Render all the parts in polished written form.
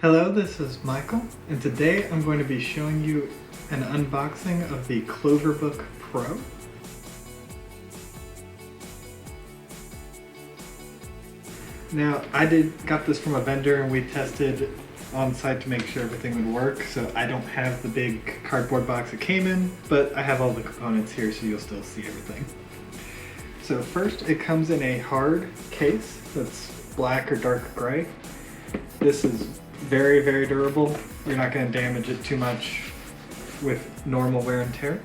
Hello, this is Mycael, and today I'm going to be showing you an unboxing of the Cloverbook Pro. Now, I got this from a vendor and we tested on site to make sure everything would work, so I don't have the big cardboard box it came in, but I have all the components here so you'll still see everything. So first, it comes in a hard case that's black or dark gray. This is very, very durable. You're not going to damage it too much with normal wear and tear.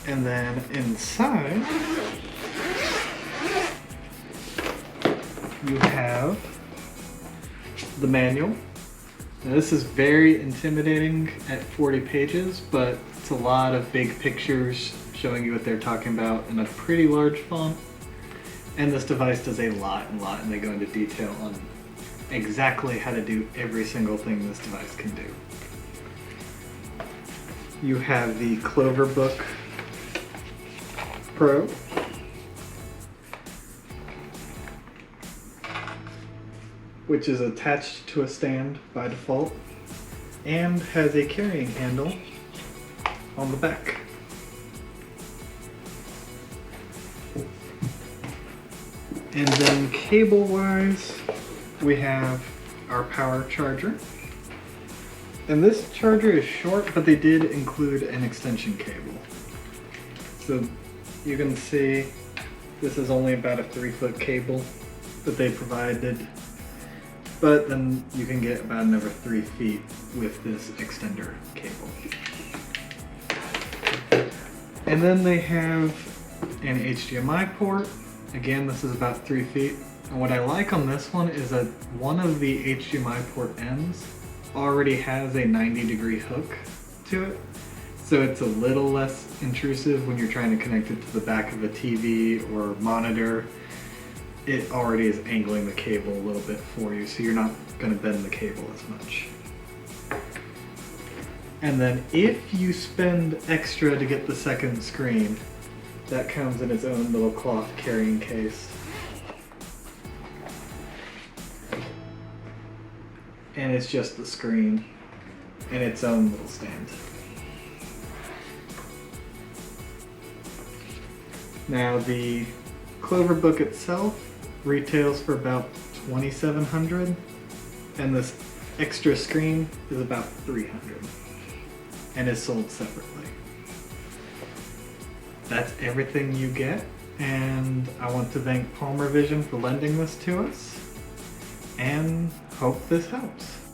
And then inside, you have the manual. Now this is very intimidating at 40 pages, but it's a lot of big pictures showing you what they're talking about in a pretty large font. And this device does a lot, and they go into detail on exactly how to do every single thing this device can do. You have the Cloverbook Pro, which is attached to a stand by default and has a carrying handle on the back. And then cable-wise, we have our power charger. And this charger is short, but they did include an extension cable. So you can see this is only about a 3-foot cable that they provided, but then you can get about another 3 feet with this extender cable. And then they have an HDMI port. Again, this is about 3 feet. And what I like on this one is that one of the HDMI port ends already has a 90-degree hook to it. So it's a little less intrusive when you're trying to connect it to the back of a TV or monitor. It already is angling the cable a little bit for you, so you're not going to bend the cable as much. And then if you spend extra to get the second screen, that comes in its own little cloth carrying case. And it's just the screen and its own little stand. Now the Cloverbook itself retails for about $2,700, and this extra screen is about $300 and is sold separately. That's everything you get, and I want to thank Palmer Vision for lending this to us, and hope this helps.